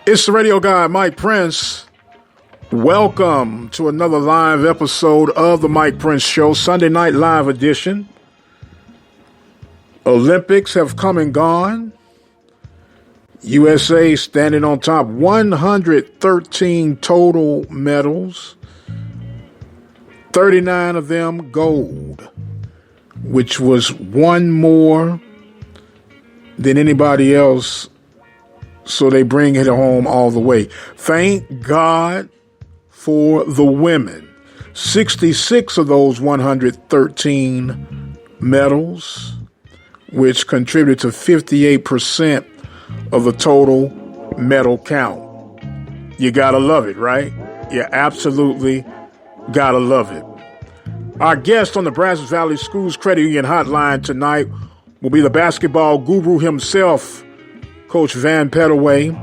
It's the radio guy, Mike Prince. Welcome to another live episode of the Mike Prince Show, Sunday night live edition. Olympics have come and gone. USA standing on top, 113 total medals, 39 of them gold, which was one more than anybody else. So they bring it home all the way. Thank God for the women. 66 of those 113 medals, which contributed to 58% of the total medal count. You gotta love it, right? You absolutely gotta love it. Our guest on the Brazos Valley Schools Credit Union Hotline tonight will be the basketball guru himself, Coach Van Pettaway.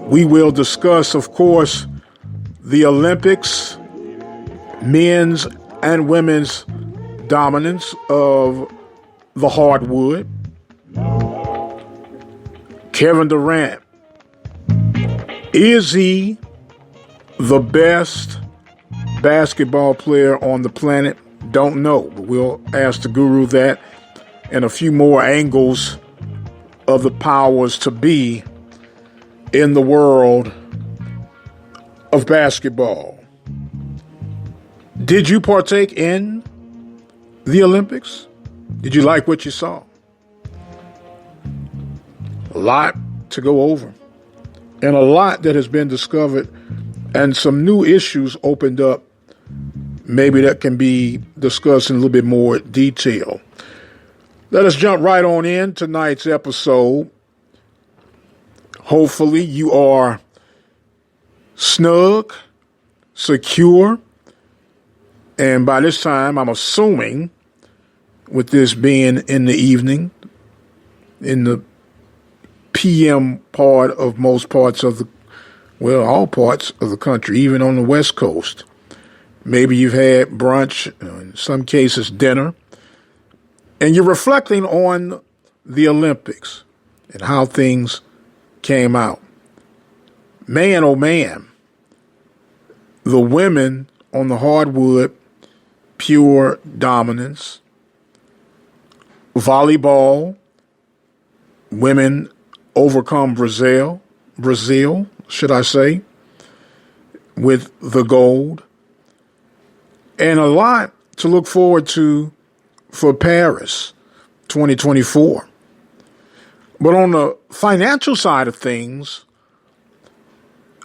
We will discuss, of course, the Olympics, men's and women's dominance of the hardwood. Kevin Durant, is he the best basketball player on the planet? Don't know, but we'll ask the guru that and a few more angles of the powers to be in the world of basketball. Did you partake in the Olympics? Did you like what you saw? A lot to go over, and a lot that has been discovered, and some new issues opened up. Maybe that can be discussed in a little bit more detail. Let us jump right on in tonight's episode. Hopefully you are snug, secure, and by this time, I'm assuming, with this being in the evening, in the PM part of most parts of all parts of the country, even on the West Coast. Maybe you've had brunch, in some cases dinner, and you're reflecting on the Olympics and how things came out. Man, oh man, the women on the hardwood, pure dominance. Volleyball, women overcome Brazil, should I say, with the gold. And a lot to look forward to for Paris 2024. But on the financial side of things,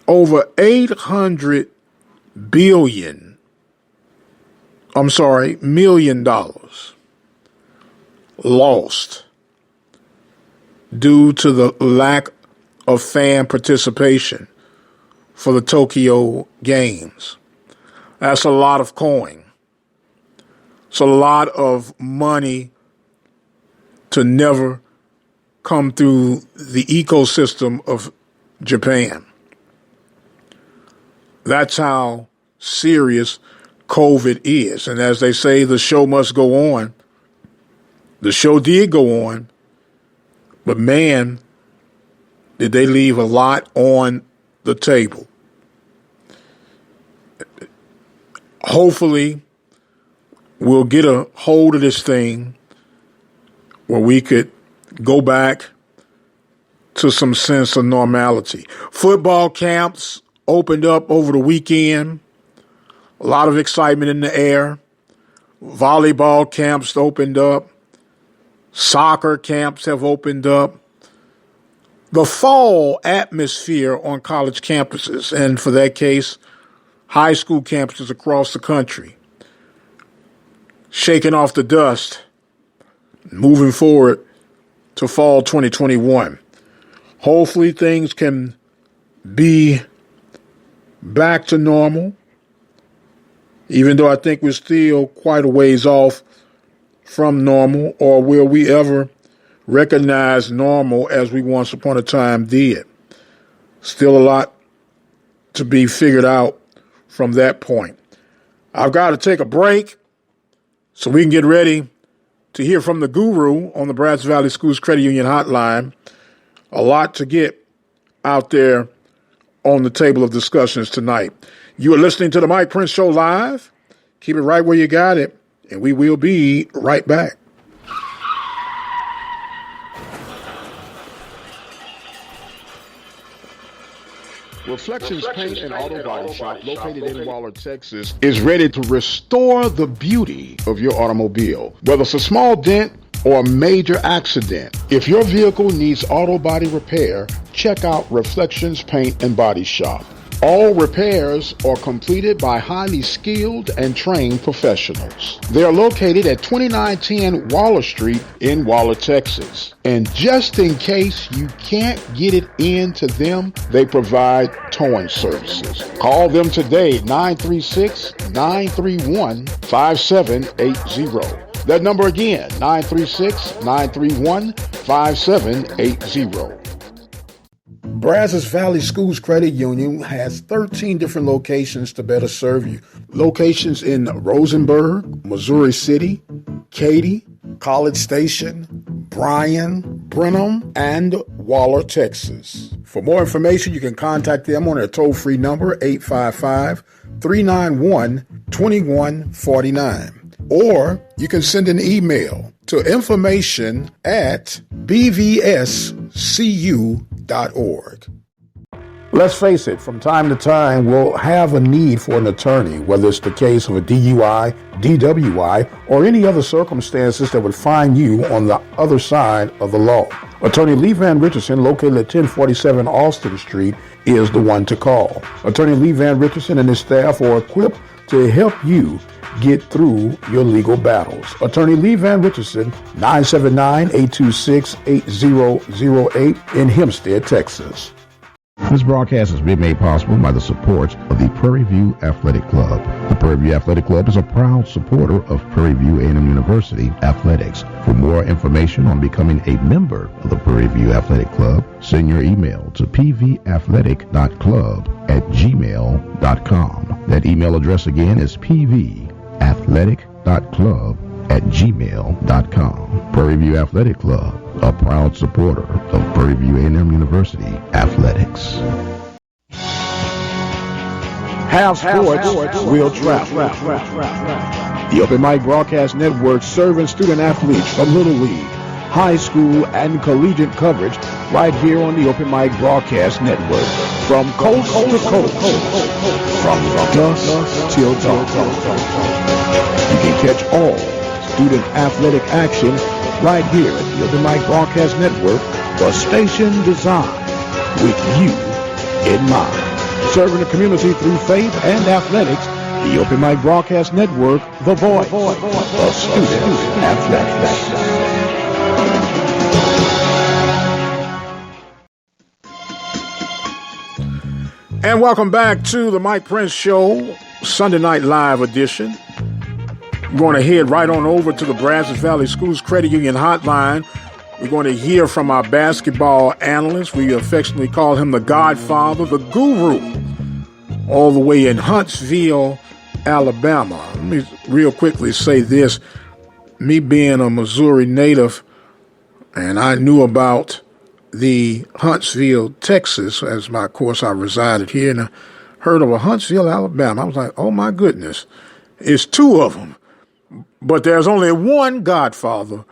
over $800 million lost due to the lack of fan participation for the Tokyo Games. That's a lot of coin. It's a lot of money to never come through the ecosystem of Japan. That's how serious COVID is. And as they say, the show must go on. The show did go on, but man, did they leave a lot on the table. Hopefully, we'll get a hold of this thing where we could go back to some sense of normality. Football camps opened up over the weekend. A lot of excitement in the air. Volleyball camps opened up. Soccer camps have opened up. The fall atmosphere on college campuses, and for that case, high school campuses across the country, shaking off the dust, moving forward to fall 2021. Hopefully things can be back to normal, even though I think we're still quite a ways off from normal, or will we ever recognize normal as we once upon a time did. Still a lot to be figured out from that point. I've got to take a break so we can get ready to hear from the guru on the Brazos Valley Schools Credit Union Hotline. A lot to get out there on the table of discussions tonight. You are listening to the Mike Prince Show live. Keep it right where you got it, and we will be right back. Reflections Paint and Auto Body Shop, located in Waller, Texas, is ready to restore the beauty of your automobile. Whether it's a small dent or a major accident, if your vehicle needs auto body repair, check out Reflections Paint and Body Shop. All repairs are completed by highly skilled and trained professionals. They are located at 2910 Waller Street in Waller, Texas. And just in case you can't get it into them, they provide towing services. Call them today, 936-931-5780. That number again, 936-931-5780. Brazos Valley Schools Credit Union has 13 different locations to better serve you. Locations in Rosenberg, Missouri City, Katy, College Station, Bryan, Brenham, and Waller, Texas. For more information, you can contact them on their toll-free number, 855-391-2149. Or you can send an email to information@bvscu.org. Let's face it, from time to time, we'll have a need for an attorney, whether it's the case of a DUI, DWI, or any other circumstances that would find you on the other side of the law. Attorney Lee Van Richardson, located at 1047 Austin Street, is the one to call. Attorney Lee Van Richardson and his staff are equipped to help you get through your legal battles. Attorney Lee Van Richardson, 979-826-8008 in Hempstead, Texas. This broadcast has been made possible by the support of the Prairie View Athletic Club. The Prairie View Athletic Club is a proud supporter of Prairie View A&M University athletics. For more information on becoming a member of the Prairie View Athletic Club, send your email to pvathletic.club@gmail.com. That email address again is pvathletic.club@gmail.com. Prairie View Athletic Club, a proud supporter of Prairie View A&M University athletics. Have sports, will travel. The Open Mic Broadcast Network serving student athletes from Little League, high school, and collegiate coverage right here on the Open Mic Broadcast Network. From coast to coast, from dusk till dawn. You can catch all student athletic action right here at the Open Mic Broadcast Network, the station designed with you in mind. Serving the community through faith and athletics, the Open Mic Broadcast Network, the voice of student athletics. And welcome back to the Mike Prince Show, Sunday Night Live edition. We're going to head right on over to the Brazos Valley Schools Credit Union hotline. We're going to hear from our basketball analyst. We affectionately call him the Godfather, the Guru, all the way in Huntsville, Alabama. Let me real quickly say this. Me being a Missouri native, and I knew about the Huntsville, Texas, as my course I resided here, and I heard of a Huntsville, Alabama. I was like, oh my goodness, it's two of them. But there's only one Godfather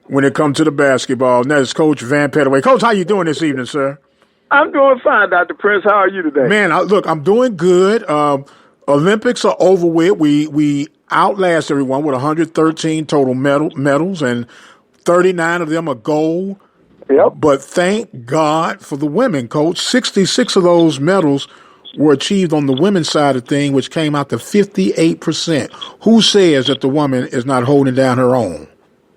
when it comes to the basketball, and that is Coach Van Pettaway. Coach, how you doing this evening, sir? I'm doing fine, Dr. Prince. How are you today? Man, look, I'm doing good. Olympics are over with. We outlast everyone with 113 total medals, and 39 of them are gold. Yep. But thank God for the women, Coach. 66 of those medals were achieved on the women's side of things, which came out to 58%. Who says that the woman is not holding down her own?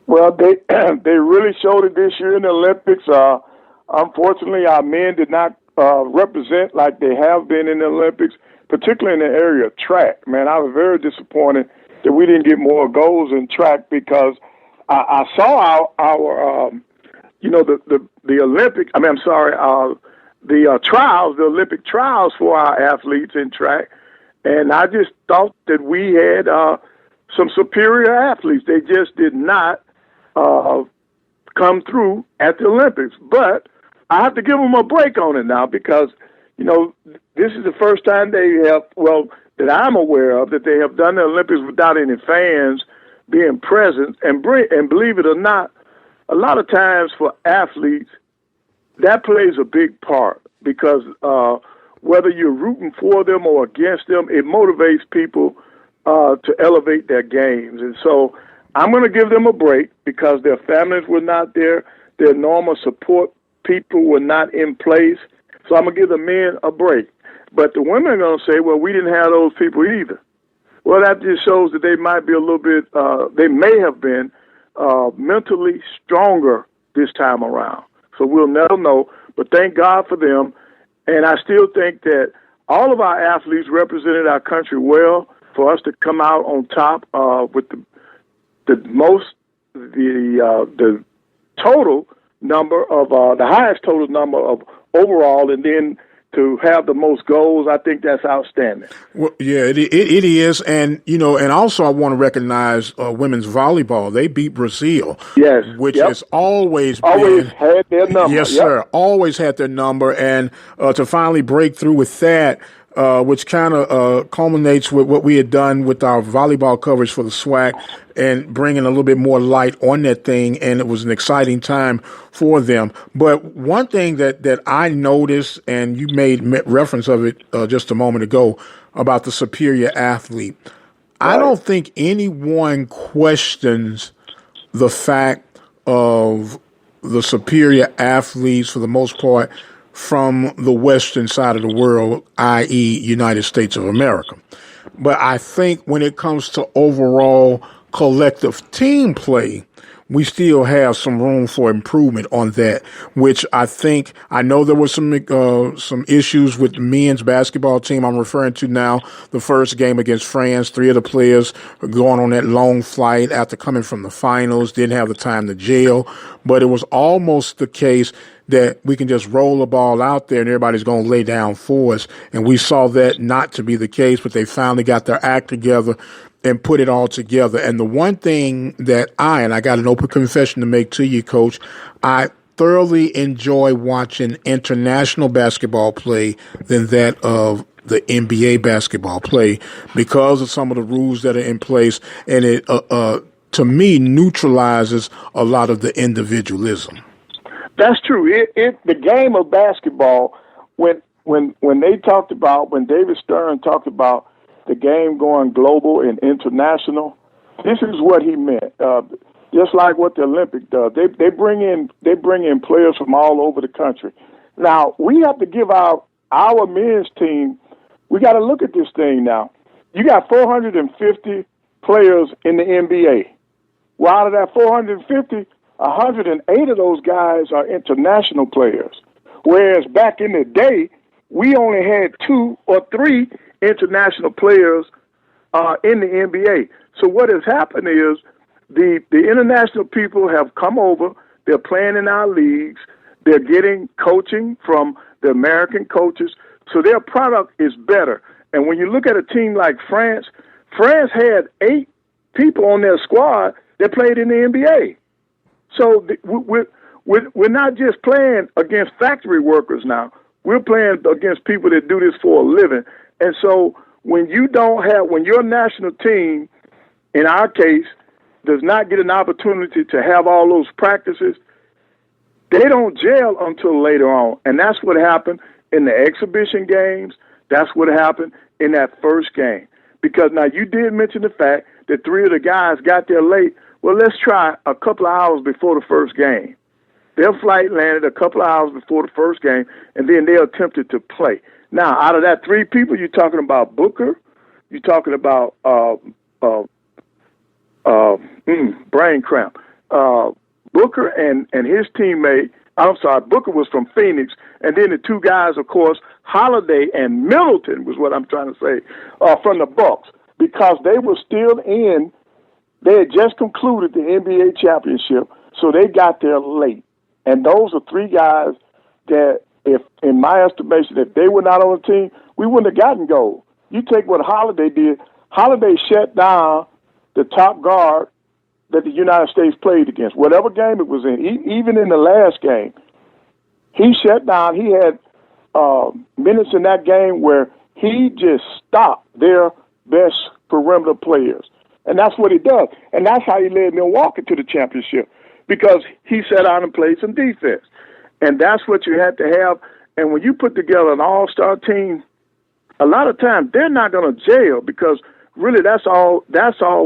Well, they really showed it this year in the Olympics. Unfortunately, our men did not represent like they have been in the Olympics, particularly in the area of track. Man, I was very disappointed that we didn't get more goals in track because I saw our the Olympic. The trials, the Olympic trials for our athletes in track, and I just thought that we had some superior athletes. They just did not come through at the Olympics. But I have to give them a break on it now because, this is the first time that I'm aware of, that they have done the Olympics without any fans being present. And believe it or not, a lot of times for athletes, that plays a big part because whether you're rooting for them or against them, it motivates people to elevate their games. And so I'm going to give them a break because their families were not there. Their normal support people were not in place. So I'm going to give the men a break. But the women are going to say, well, we didn't have those people either. Well, that just shows that they might be a little bit, they may have been mentally stronger this time around. So we'll never know. But thank God for them. And I still think that all of our athletes represented our country well for us to come out on top with the total number of the highest total number of overall, and then to have the most goals. I think that's outstanding. Well, yeah, it is. And, and also I want to recognize women's volleyball. They beat Brazil. Yes. Which has always had their number. Yes, sir. Always had their number. And to finally break through with that, which kind of culminates with what we had done with our volleyball coverage for the SWAC and bringing a little bit more light on that thing. And it was an exciting time for them. But one thing that I noticed, and you made reference of it just a moment ago, about the superior athlete. Right. I don't think anyone questions the fact of the superior athletes, for the most part, from the western side of the world, i.e. United States of America. But I think when it comes to overall collective team play, we still have some room for improvement on that, which I know there was some issues with the men's basketball team I'm referring to now. The first game against France, 3 of the players going on that long flight after coming from the finals, didn't have the time to gel. But it was almost the case that we can just roll the ball out there and everybody's going to lay down for us. And we saw that not to be the case, but they finally got their act together and put it all together. And the one thing that I got an open confession to make to you, Coach, I thoroughly enjoy watching international basketball play than that of the NBA basketball play because of some of the rules that are in place. And it, to me, neutralizes a lot of the individualism. That's true. The game of basketball, when David Stern talked about the game going global and international, this is what he meant. Just like what the Olympics does, they bring in players from all over the country. Now we have to give our men's team. We got to look at this thing now. You got 450 players in the NBA. Well, out of that 450. 108 of those guys are international players, whereas back in the day, we only had 2 or 3 international players in the NBA. So what has happened is the international people have come over. They're playing in our leagues. They're getting coaching from the American coaches. So their product is better. And when you look at a team like France had 8 people on their squad that played in the NBA. So we're not just playing against factory workers now. We're playing against people that do this for a living. And so when your national team, in our case, does not get an opportunity to have all those practices, they don't gel until later on. And that's what happened in the exhibition games. That's what happened in that first game. Because now you did mention the fact that 3 of the guys got there late. Well, let's try a couple of hours before the first game. Their flight landed a couple of hours before the first game, and then they attempted to play. Now, out of that 3 people, you're talking about Booker, you're talking about brain cramp. Booker and his teammate. Booker was from Phoenix, and then the 2 guys, of course, Holiday and Middleton was what I'm trying to say, from the Bucks, because they were still in. They had just concluded the NBA championship, so they got there late. And those are 3 guys that, if in my estimation, if they were not on the team, we wouldn't have gotten gold. You take what Holiday did. Holiday shut down the top guard that the United States played against, whatever game it was in, even in the last game. He shut down. He had minutes in that game where he just stopped their best perimeter players. And that's what he does. And that's how he led Milwaukee to the championship, because he sat out and played some defense. And that's what you had to have. And when you put together an all-star team, a lot of times they're not going to jail, because really that's all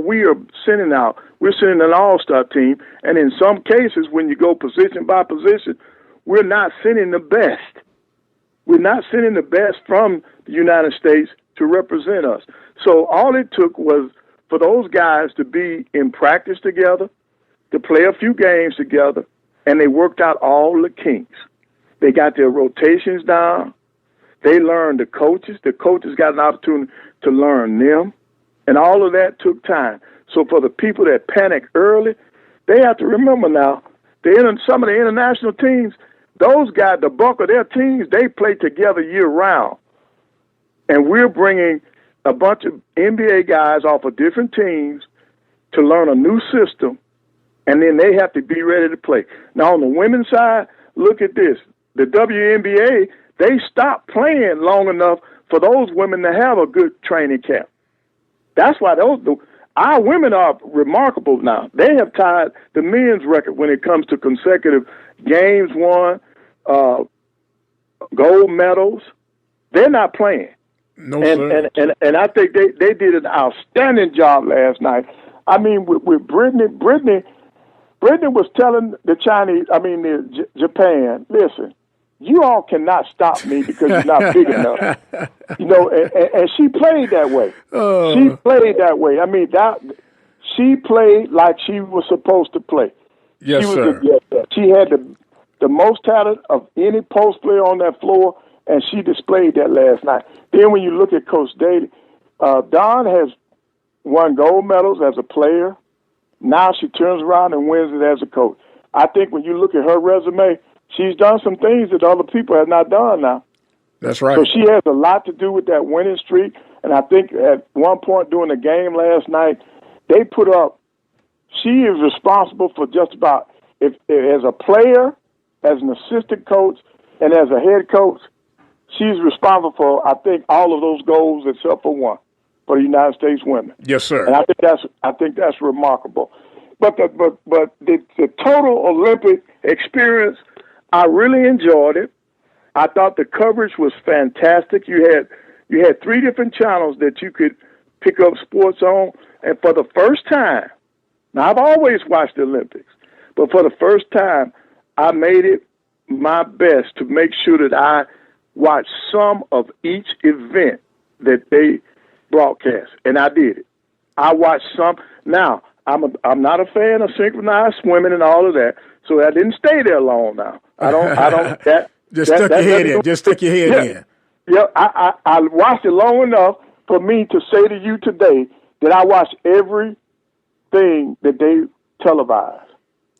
we are sending out. We're sending an all-star team. And in some cases, when you go position by position, we're not sending the best. We're not sending the best from the United States to represent us. So all it took was for those guys to be in practice together, to play a few games together, and they worked out all the kinks. They got their rotations down. They learned the coaches. The coaches got an opportunity to learn them, and all of that took time. So for the people that panic early, they have to remember now, some of the international teams, those guys, the bulk of their teams, they play together year-round. And we're bringing a bunch of NBA guys off of different teams to learn a new system, and then they have to be ready to play. Now, on the women's side, look at this. The WNBA, they stopped playing long enough for those women to have a good training camp. That's why our women are remarkable now. They have tied the men's record when it comes to consecutive games won, gold medals. They're not playing. No, and I think they did an outstanding job last night. I mean, with Brittany was telling the Japan, listen, you all cannot stop me because you're not big enough. And she played that way. She played that way. I mean, she played like she was supposed to play. Yes, sir. She had the most talent of any post player on that floor, and she displayed that last night. Then when you look at Coach Daly, Dawn has won gold medals as a player. Now she turns around and wins it as a coach. I think when you look at her resume, she's done some things that other people have not done now. That's right. So she has a lot to do with that winning streak. And I think at one point during the game last night, they put up, she is responsible for just about, if as a player, as an assistant coach, and as a head coach, she's responsible for, I think, all of those goals except for one, for the United States women. Yes, sir. And I think that's remarkable. But the total Olympic experience, I really enjoyed it. I thought the coverage was fantastic. You had 3 different channels that you could pick up sports on, and for the first time, now I've always watched the Olympics, but for the first time, I made it my best to make sure that I watched some of each event that they broadcast, and I did it. I watched some. Now, I'm not a fan of synchronized swimming and all of that, so I didn't stay there long. Now, I don't. Just stick your head in. Yeah, I watched it long enough for me to say to you today that I watched everything that they televised.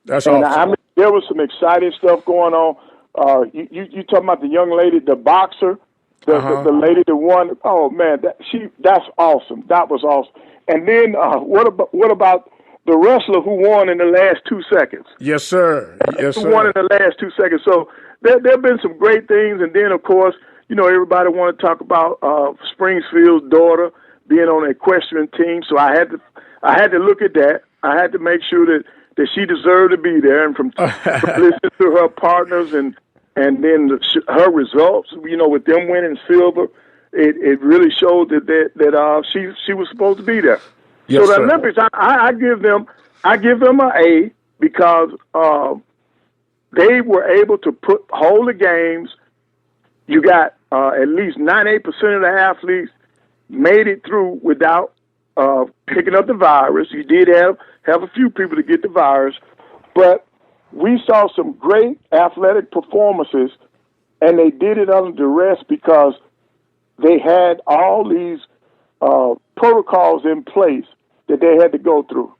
That's awesome. I mean, there was some exciting stuff going on. You talking about the young lady, the boxer, the lady that won? Oh man, that's awesome. That was awesome. And then what about the wrestler who won in the last 2 seconds? Yes, sir. Yes, sir. Who won in the last 2 seconds? So there have been some great things. And then of course, everybody want to talk about Springfield's daughter being on the equestrian team. So I had to look at that. I had to make sure that she deserved to be there, and from listening to her partners and then her results, with them winning silver, it really showed that she was supposed to be there. Yes, so the sir. Olympics, I give them an A because they were able to hold the games. You got at least 98% of the athletes made it through without picking up the virus. You did have a few people to get the virus, but we saw some great athletic performances, and they did it under duress because they had all these protocols in place that they had to go through.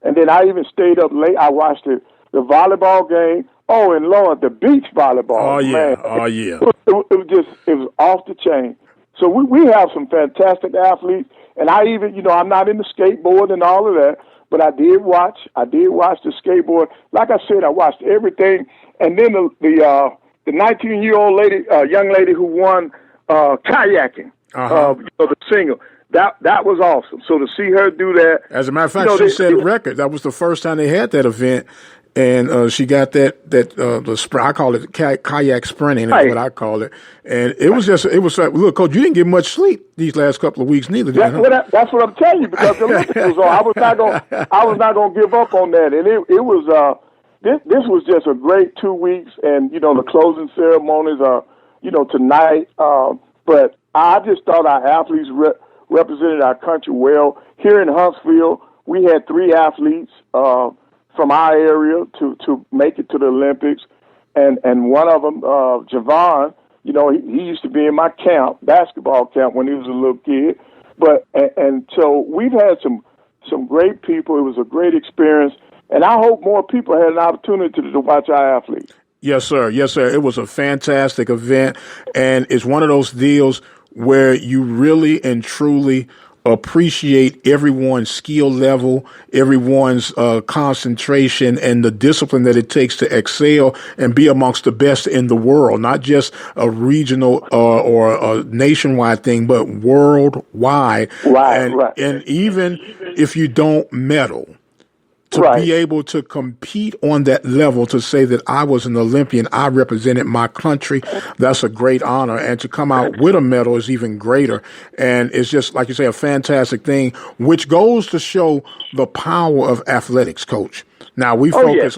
And then I even stayed up late. I watched the volleyball game. Oh, and Lord, the beach volleyball. Oh, yeah. Man. Oh, yeah. It was off the chain. So we have some fantastic athletes. And I even, I'm not into skateboard and all of that, but I did watch the skateboard. Like I said, I watched everything. And then the the 19-year-old lady, young lady who won kayaking, the single. That was awesome. So to see her do that. As a matter of fact, she set a record. That was the first time they had that event. And she got I call it kayak sprinting, is what I call it. And it was like, look, Coach, you didn't get much sleep these last couple of weeks neither. That's what I'm telling you, because the Olympics was on. I was not going to give up on that. And it was, this was just a great 2 weeks. And, the closing ceremonies are, tonight. But I just thought our athletes represented our country well. Here in Huntsville, we had 3 athletes, from our area to make it to the Olympics. And one of them, Javon, he used to be in my basketball camp when he was a little kid. But, and so we've had some great people. It was a great experience. And I hope more people had an opportunity to watch our athletes. Yes, sir. Yes, sir. It was a fantastic event. And it's one of those deals where you really and truly appreciate everyone's skill level, everyone's concentration, and the discipline that it takes to excel and be amongst the best in the world, not just a regional or a nationwide thing, but worldwide. Right. And even if you don't medal, to be able to compete on that level, to say that I was an Olympian, I represented my country, that's a great honor. And to come out with a medal is even greater. And it's just, like you say, a fantastic thing, which goes to show the power of athletics, Coach. Now, we focus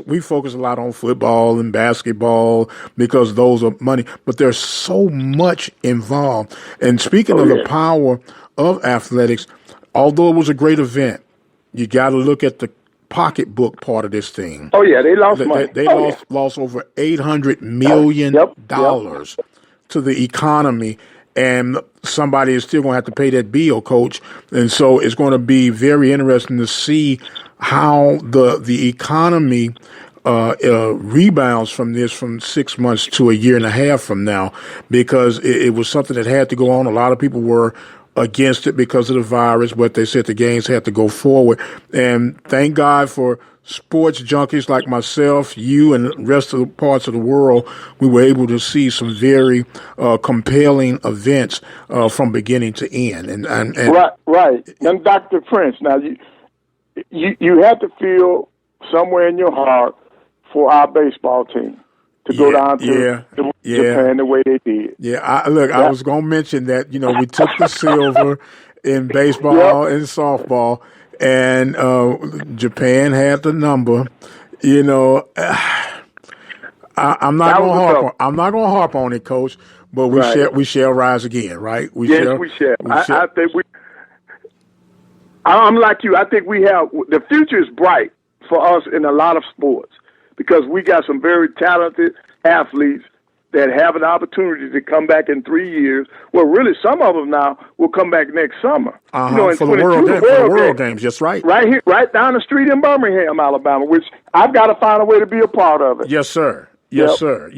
a lot on football and basketball because those are money, but there's so much involved. And speaking of the power of athletics, although it was a great event, you got to look at the pocketbook part of this thing. Oh yeah, they lost money. They lost over $800 million to the economy, and somebody is still going to have to pay that bill, Coach. And so it's going to be very interesting to see how the economy rebounds from this from 6 months to a year and a half from now, because it was something that had to go on. A lot of people were against it because of the virus, but they said the games had to go forward. And thank God for sports junkies like myself, you, and the rest of the parts of the world. We were able to see some very compelling events from beginning to end. And right. And Dr. Prince, now you have to feel somewhere in your heart for our baseball team to go down to Japan the way they did. Yeah, I was going to mention that, we took the silver in baseball and softball, and Japan had the number. I'm not going to harp on it, Coach, but we shall rise again, right? We shall. I think I'm like you. I think we have the future is bright for us in a lot of sports, because we got some very talented athletes that have an opportunity to come back in 3 years. Well, really, some of them now will come back next summer. For the World Games, just right. Right here, right down the street in Birmingham, Alabama, which I've got to find a way to be a part of it. Yes, sir. Yes, sir.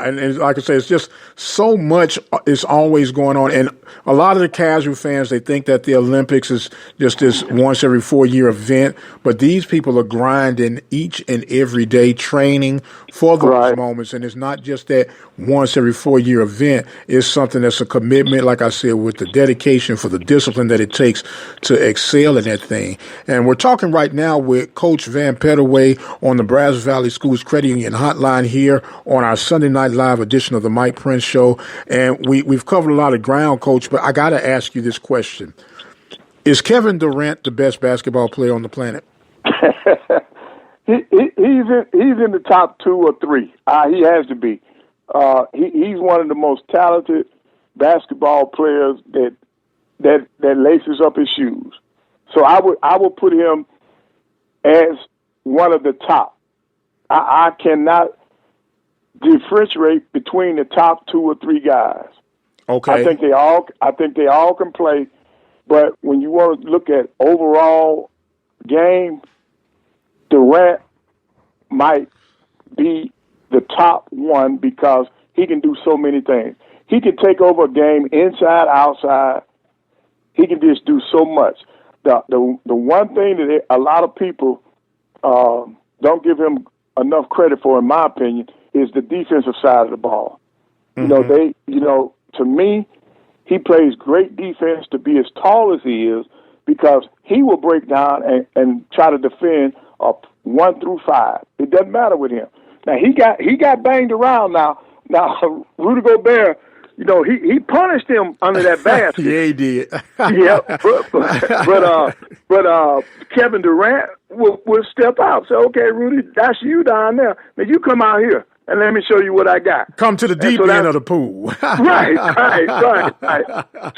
And like I say, it's just so much is always going on. And a lot of the casual fans, they think that the Olympics is just this once every 4-year event. But these people are grinding each and every day, training for those moments. And it's not just that once every 4-year event. It's something that's a commitment, like I said, with the dedication, for the discipline that it takes to excel in that thing. And we're talking right now with Coach Van Pettaway on the Brazos Valley Schools Credit Union Hotline here on our Sunday Night Live edition of the Mike Prince Show. And we've covered a lot of ground, Coach, but I got to ask you this question. Is Kevin Durant the best basketball player on the planet? He's in the top 2 or 3. He has to be. He's one of the most talented basketball players that laces up his shoes. So I would put him as one of the top. I cannot differentiate between the top 2 or 3 guys. Okay. I think they all can play, but when you want to look at overall game, Durant might be the top one because he can do so many things. He can take over a game inside, outside. He can just do so much. The one thing that a lot of people don't give him enough credit for, in my opinion, is the defensive side of the ball. To me, he plays great defense to be as tall as he is, because he will break down and try to defend up 1 through 5. It doesn't matter with him. Now he got banged around now. Now Rudy Gobert, he punished him under that basket. Yeah, he did. Yeah, but Kevin Durant will step out. Say, okay, Rudy, that's you down there. Now you come out here and let me show you what I got. Come to the deep end of the pool. Right.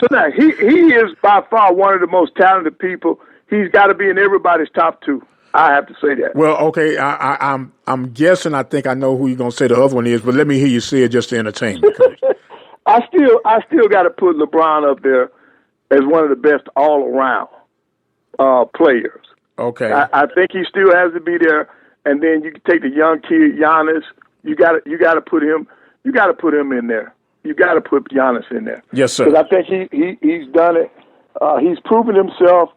So now he is by far one of the most talented people. He's got to be in everybody's top 2. I have to say that. Well, okay, I'm guessing. I think I know who you're gonna say the other one is, but let me hear you say it just to entertain me. I still got to put LeBron up there as one of the best all around players. Okay. I think he still has to be there. And then you can take the young kid Giannis. You got to put him. You got to put him in there. You got to put Giannis in there. Yes, sir. Because I think he's done it. He's proven himself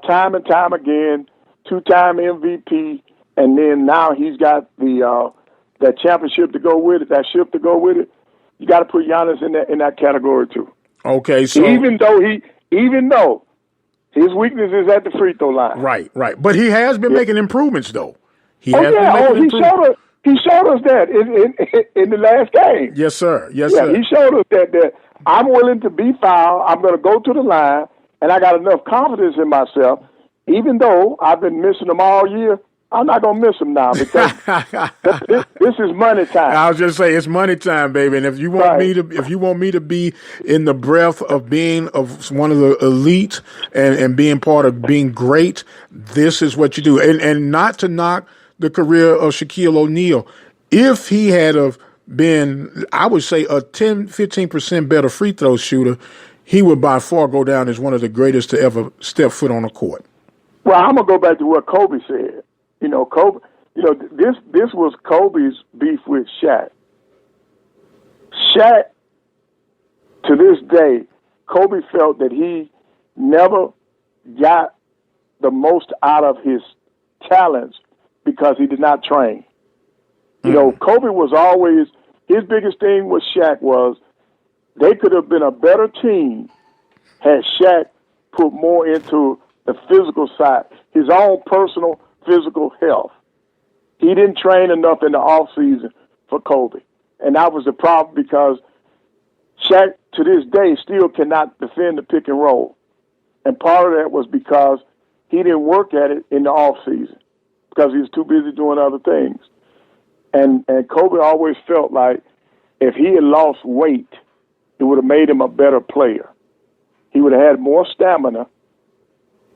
time and time again. 2-time MVP, and then now he's got the that championship to go with it. That ship to go with it. You got to put Giannis in that category too. Okay, so even though his weakness is at the free throw line. Right. But he has been making improvements, though. He showed us that in the last game. Yes, sir. He showed us that I'm willing to be fouled. I'm going to go to the line, and I got enough confidence in myself. Even though I've been missing them all year, I'm not going to miss them now, because this is money time. I was just saying, it's money time, baby. And if you want me to be in the breath of being of one of the elite and being part of being great, this is what you do. And not to knock the career of Shaquille O'Neal. If he had have been, I would say, a 10-15% better free throw shooter, he would by far go down as one of the greatest to ever step foot on a court. Well, I'm gonna go back to what Kobe said. Kobe. This was Kobe's beef with Shaq. Shaq, to this day, Kobe felt that he never got the most out of his talents because he did not train. Kobe was always, his biggest thing with Shaq was they could have been a better team had Shaq put more into the physical side, his own personal physical health. He didn't train enough in the off season for Kobe. And that was the problem, because Shaq, to this day, still cannot defend the pick and roll. And part of that was because he didn't work at it in the off season, because he was too busy doing other things. And Kobe always felt like if he had lost weight, it would have made him a better player. He would have had more stamina.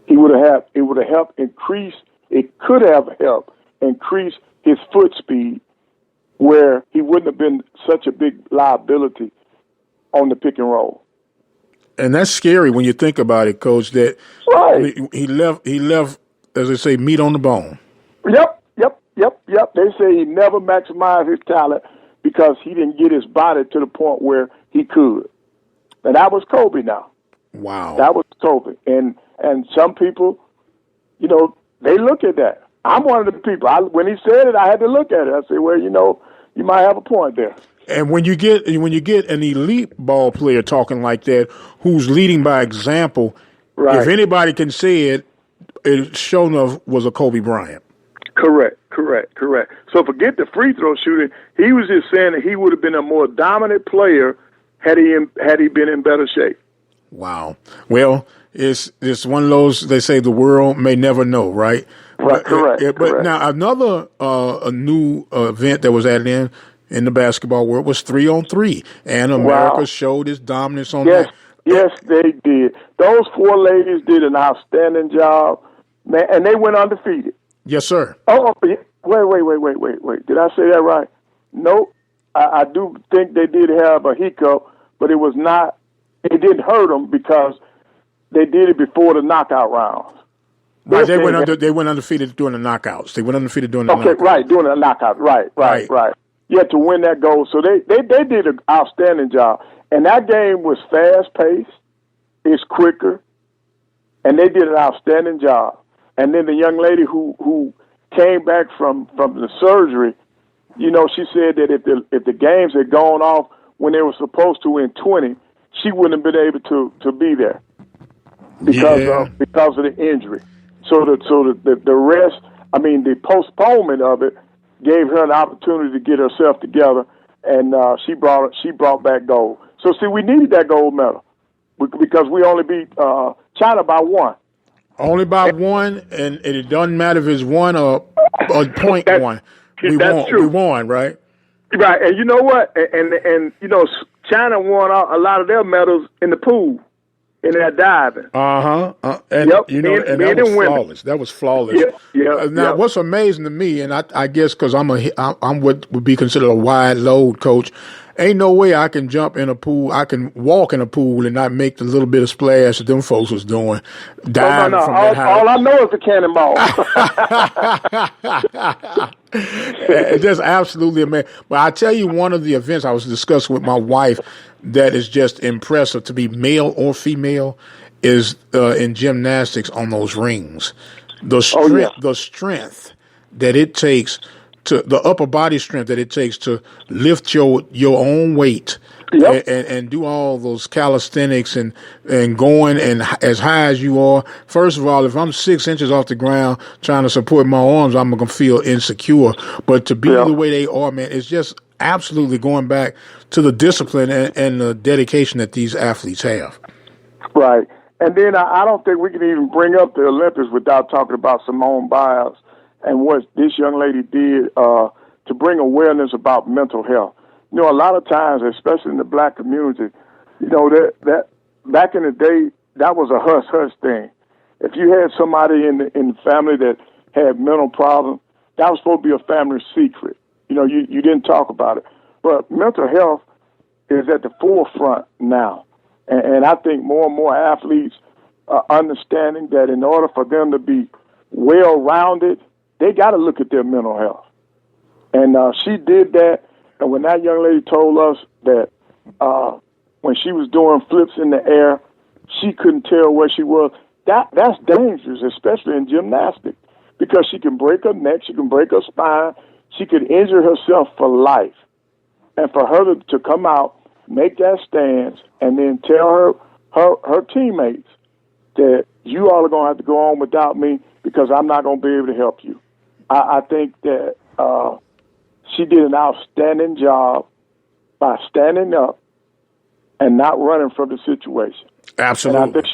It would have helped increase his foot speed, where he wouldn't have been such a big liability on the pick and roll. And that's scary when you think about it, Coach, that he left, as they say, meat on the bone. Yep. They say he never maximized his talent because he didn't get his body to the point where he could. And that was Kobe now. Wow. That was Kobe. And some people, they look at that. I'm one of the people. When he said it, I had to look at it. I said, well, you might have a point there. And when you get an elite ball player talking like that, who's leading by example, if anybody can say it sure enough was a Kobe Bryant. Correct. So forget the free throw shooting. He was just saying that he would have been a more dominant player had he been in better shape. Wow. Well, it's one of those, they say the world may never know, right? Right. Correct. But now another a new event that was added in the basketball world was 3-on-3, and America showed its dominance on that. Yes, they did. Those 4 ladies did an outstanding job, man, and they went undefeated. Yes, sir. Oh, wait. Did I say that right? Nope. I do think they did have a hiccup, but it didn't hurt them because they did it before the knockout rounds. Right, they went undefeated during the knockouts. They went undefeated during the knockouts. Okay, right, during the knockout. Right. You had to win that goal. So they did an outstanding job. And that game was fast-paced. It's quicker. And they did an outstanding job. And then the young lady who came back from the surgery, She said that if the games had gone off when they were supposed to in 20, she wouldn't have been able to be there because of the injury. So the rest, the postponement of it gave her an opportunity to get herself together, and she brought back gold. So see, we needed that gold medal because we only beat China by one. Only by one, and it doesn't matter if it's one or 0.1. That's true. We won, right? Right, and you know what? And China won a lot of their medals in the pool, in that diving. And yep. That was flawless. That was flawless. Now, what's amazing to me, and I guess because I'm what would be considered a wide load coach. Ain't no way I can jump in a pool. I can walk in a pool and not make the little bit of splash that them folks was doing. Diving from that high. All I know is the cannonball. It's just absolutely amazing. But I tell you, one of the events I was discussing with my wife that is just impressive to be male or female is in gymnastics on those rings. The strength that it takes to the upper body strength that it takes to lift your own weight and do all those calisthenics and going and as high as you are. First of all, if I'm 6 inches off the ground trying to support my arms, I'm going to feel insecure. But to be the way they are, man, it's just absolutely going back to the discipline and the dedication that these athletes have. Right. And then I don't think we can even bring up the Olympics without talking about Simone Biles and what this young lady did to bring awareness about mental health. A lot of times, especially in the black community, that back in the day, that was a hush thing. If you had somebody in the family that had mental problems, that was supposed to be a family secret. You didn't talk about it. But mental health is at the forefront now. And I think more and more athletes are understanding that in order for them to be well-rounded, they got to look at their mental health. And she did that. And when that young lady told us that when she was doing flips in the air, she couldn't tell where she was, that's dangerous, especially in gymnastics, because she can break her neck, she can break her spine, she could injure herself for life. And for her to come out, make that stance, and then tell her teammates that you all are going to have to go on without me because I'm not going to be able to help you. I think that she did an outstanding job by standing up and not running from the situation. Absolutely. And I think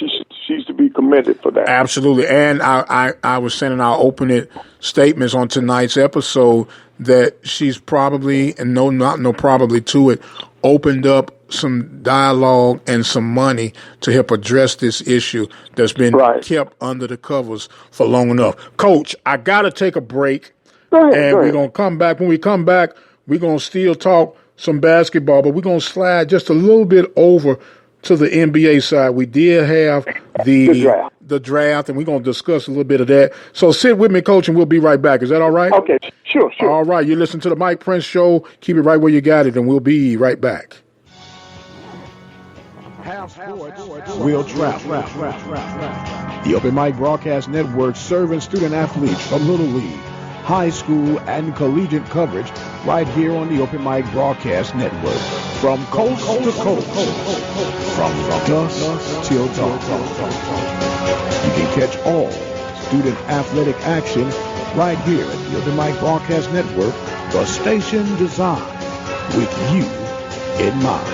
she's to be commended for that. Absolutely. And I was saying in our opening statements on tonight's episode that she's probably, and no probably to it, opened up some dialogue and some money to help address this issue that's been kept under the covers for long enough. Coach, I got to take a break. Go ahead. We're going to come back. When we come back, we're going to still talk some basketball, but we're going to slide just a little bit over to the NBA side. We did have the draft, and we're going to discuss a little bit of that. So sit with me, Coach, and we'll be right back. Is that all right? Okay, sure. All right. You listen to the Mike Prince Show. Keep it right where you got it, and we'll be right back. Real travel. The Open Mic Broadcast Network serving student athletes from Little League, high school, and collegiate coverage right here on the Open Mic Broadcast Network. From coast to coast, from dusk till dawn. You can catch all student athletic action right here at the Open Mic Broadcast Network, the station designed with you in mind.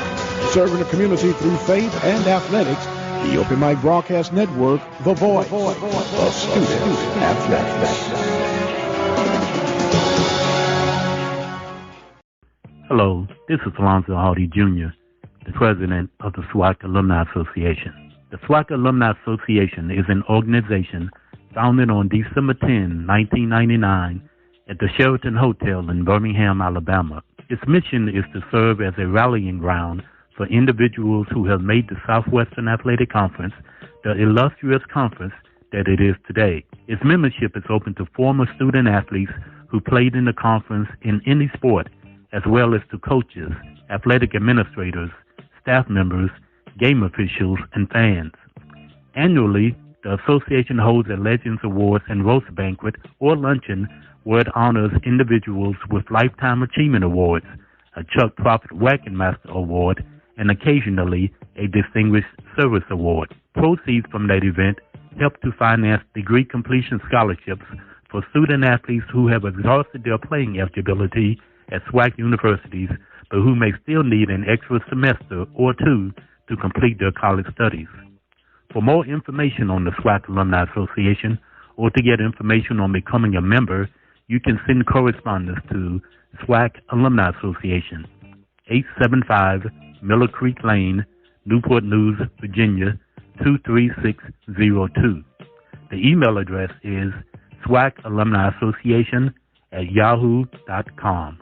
Serving the community through faith and athletics, the Open Mic Broadcast Network, the voice of student athletics. Hello, this is Alonzo Hardy Jr., the president of the SWAC Alumni Association. The SWAC Alumni Association is an organization founded on December 10, 1999, at the Sheraton Hotel in Birmingham, Alabama. Its mission is to serve as a rallying ground for individuals who have made the Southwestern Athletic Conference the illustrious conference that it is today. Its membership is open to former student athletes who played in the conference in any sport, as well as to coaches, athletic administrators, staff members, game officials, and fans. Annually, The association holds a Legends Awards and roast banquet or luncheon where it honors individuals with Lifetime Achievement Awards, a Chuck Prophet Whacking Master Award, and occasionally a Distinguished Service Award. Proceeds from that event help to finance degree completion scholarships for student athletes who have exhausted their playing eligibility at SWAC universities, but who may still need an extra semester or two to complete their college studies. For more information on the SWAC Alumni Association, or to get information on becoming a member, you can send correspondence to SWAC Alumni Association, 875 Miller Creek Lane, Newport News, Virginia, 23602. The email address is swacalumuniassociation@yahoo.com.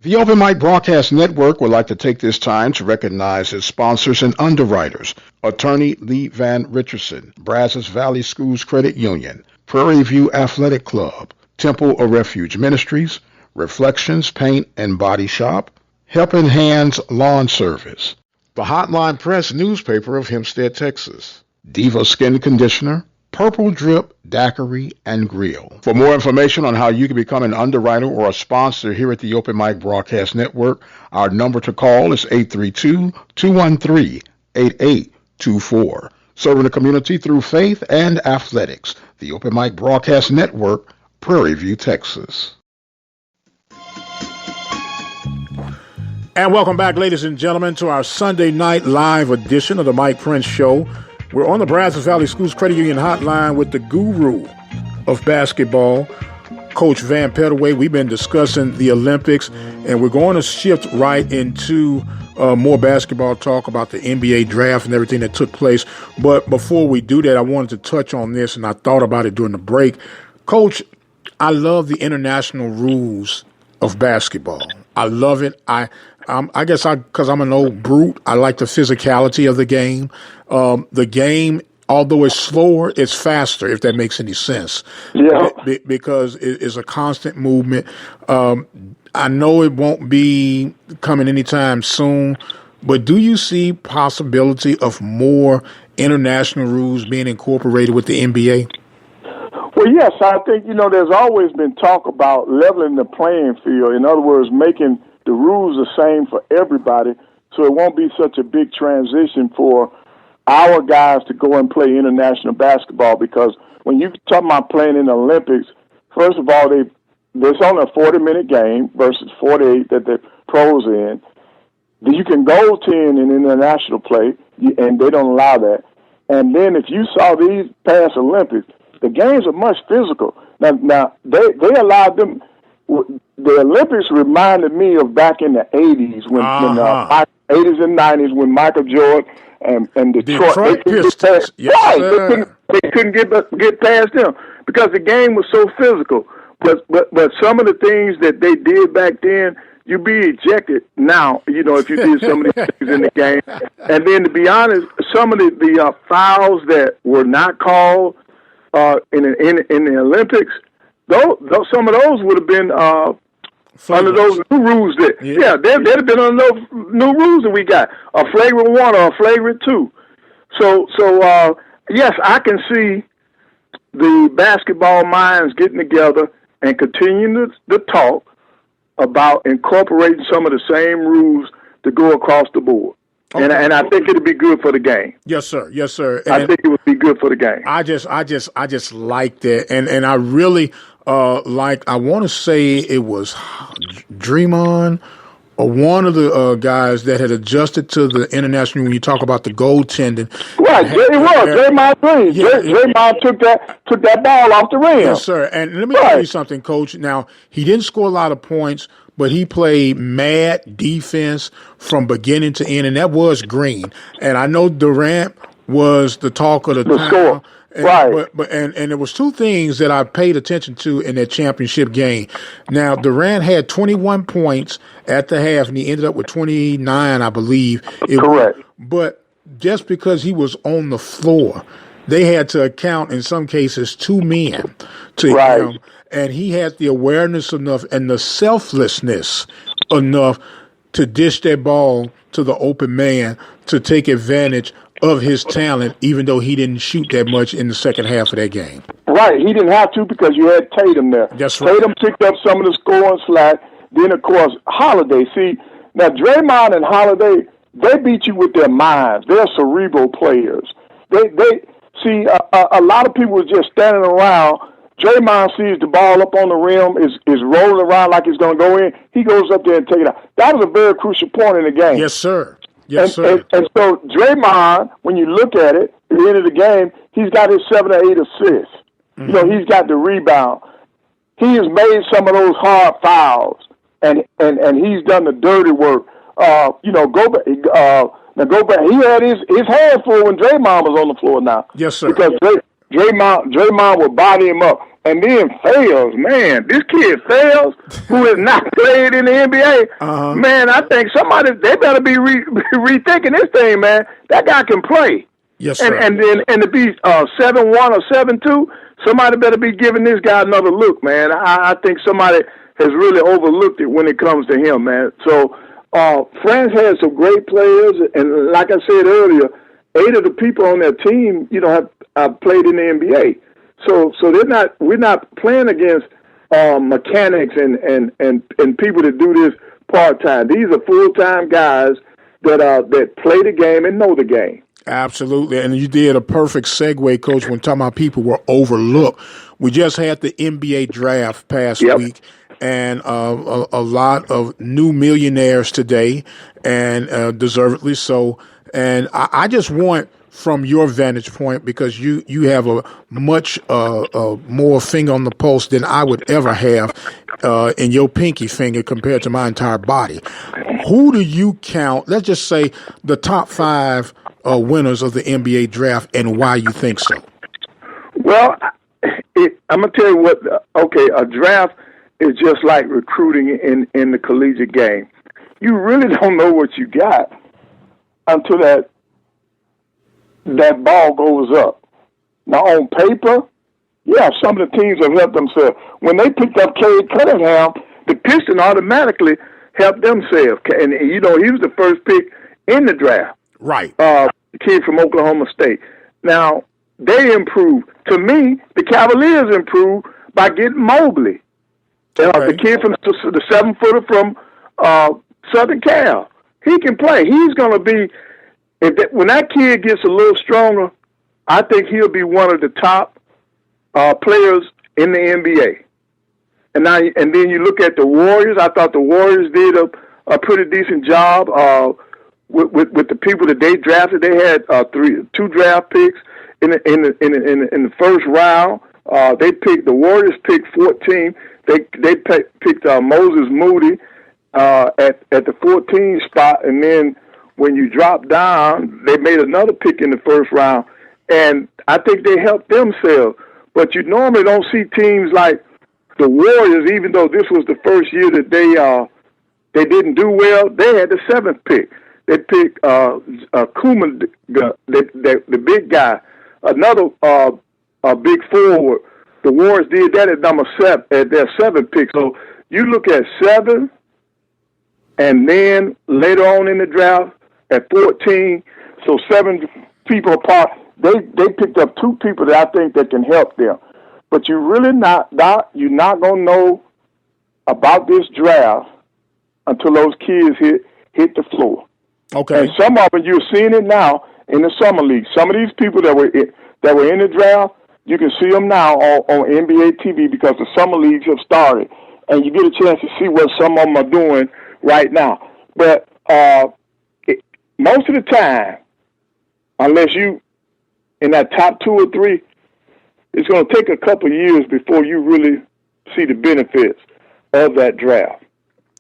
The Open Mic Broadcast Network would like to take this time to recognize its sponsors and underwriters: Attorney Lee Van Richardson, Brazos Valley Schools Credit Union, Prairie View Athletic Club, Temple of Refuge Ministries, Reflections Paint and Body Shop, Helping Hands Lawn Service, the Hotline Press newspaper of Hempstead, Texas, Diva Skin Conditioner, Purple Drip Daiquiri and Grill. For more information on how you can become an underwriter or a sponsor here at the Open Mic Broadcast Network, our number to call is 832-213-8824. Serving the community through faith and athletics. The Open Mic Broadcast Network, Prairie View, Texas. And welcome back, ladies and gentlemen, to our Sunday night live edition of the Mike Prince Show. We're on the Brazos Valley Schools Credit Union hotline with the guru of basketball, Coach Van Pettaway. We've been discussing the Olympics, and we're going to shift right into more basketball talk about the NBA draft and everything that took place. But before we do that, I wanted to touch on this, and I thought about it during the break. Coach, I love the international rules of basketball. I love it. I guess because I'm an old brute, I like the physicality of the game. The game, although it's slower, it's faster, if that makes any sense. Yeah. Because it is a constant movement. I know it won't be coming anytime soon, but do you see possibility of more international rules being incorporated with the NBA? Well, yes, I think, there's always been talk about leveling the playing field. In other words, making the rules the same for everybody, so it won't be such a big transition for our guys to go and play international basketball. Because when you talk about playing in the Olympics, first of all, there's only a 40-minute game versus 48 that the pros in. You can go 10 in international play, and they don't allow that. And then if you saw these past Olympics, the games are much physical. Now they allowed them. The Olympics reminded me of back in the 80s when 80s and 90s when Michael Jordan and Detroit Pistons. Yes, right, they couldn't get past them because the game was so physical. But some of the things that they did back then, you'd be ejected now. If you did some of these things in the game. And then to be honest, some of the fouls that were not called in the Olympics, some of those would have been under those new rules. They'd have been under those new rules that we got, a flagrant 1 or a flagrant 2. So yes, I can see the basketball minds getting together and continuing to talk about incorporating some of the same rules to go across the board. Okay. And I think it'll be good for the game. Yes, sir. Yes, sir. And I think it would be good for the game. I just like that, and I really I want to say it was Draymond or one of the guys that had adjusted to the international. When you talk about the goaltending, right? Draymond Green. Draymond took that ball off the rim. Yes, sir. And let me tell you something, Coach. Now he didn't score a lot of points, but he played mad defense from beginning to end, and that was Green. And I know Durant was the talk of the town. Score. And, right. But there was two things that I paid attention to in that championship game. Now, Durant had 21 points at the half, and he ended up with 29, I believe. Correct. But just because he was on the floor, they had to account, in some cases, 2 men to him. And he had the awareness enough and the selflessness enough to dish that ball to the open man to take advantage of his talent, even though he didn't shoot that much in the second half of that game. Right, he didn't have to because you had Tatum there. That's right. Tatum picked up some of the scoring slack. Then, of course, Holiday. See, now Draymond and Holiday, they beat you with their minds. They're cerebral players. They see, a lot of people are just standing around. Draymond sees the ball up on the rim, is rolling around like it's going to go in. He goes up there and takes it out. That was a very crucial point in the game. Yes, sir. Yes, sir. And so Draymond, when you look at it, at the end of the game, he's got his 7 or 8 assists. Mm-hmm. You know, he's got the rebound. He has made some of those hard fouls, and he's done the dirty work. You know, go back. He had his hands full when Draymond was on the floor now. Yes, sir. Because Draymond would body him up. And then Fails, man, this kid Fails, who has not played in the NBA, man, I think they better be rethinking this thing, man. That guy can play. Yes, sir. And to be 7-1 or 7-2, somebody better be giving this guy another look, man. I think somebody has really overlooked it when it comes to him, man. So France has some great players, and like I said earlier, 8 of the people on their team, you know, have played in the NBA. So we're not playing against mechanics and people that do this part time. These are full time guys that play the game and know the game. Absolutely, and you did a perfect segue, Coach, when talking about people were overlooked. We just had the NBA draft past week, and a lot of new millionaires today, and deservedly so. And I just want, from your vantage point, because you have a much more finger on the pulse than I would ever have in your pinky finger compared to my entire body. Who do you count, let's just say, the top 5 winners of the NBA draft, and why you think so? Well, I'm going to tell you what, a draft is just like recruiting in the collegiate game. You really don't know what you got until that ball goes up. Now, on paper, some of the teams have helped themselves. When they picked up Cade Cunningham, the Pistons automatically helped themselves. And, you know, he was the first pick in the draft. Right. The kid from Oklahoma State. Now, they improved. To me, the Cavaliers improved by getting Mobley. The kid from the 7-footer from Southern Cal. He can play. He's going to be, when that kid gets a little stronger, I think he'll be one of the top players in the NBA. And then you look at the Warriors. I thought the Warriors did a pretty decent job with the people that they drafted. They had 2 draft picks in the first round. The Warriors picked 14. They picked Moses Moody at the 14 spot, and then when you drop down, they made another pick in the first round, and I think they helped themselves. But you normally don't see teams like the Warriors, even though this was the first year that they didn't do well. They had the 7th pick. They picked Kuma, the big guy, another big forward. The Warriors did that at number 7, at their 7th pick. So you look at 7, and then later on in the draft at 14, so 7 people apart. They picked up 2 people that I think that can help them. But you're really not you're not gonna know about this draft until those kids hit the floor. Okay. And some of them, you're seeing it now in the summer league. Some of these people that were in the draft, you can see them now on NBA TV because the summer leagues have started, and you get a chance to see what some of them are doing right now. But most of the time, unless you in that top 2 or 3, it's going to take a couple of years before you really see the benefits of that draft.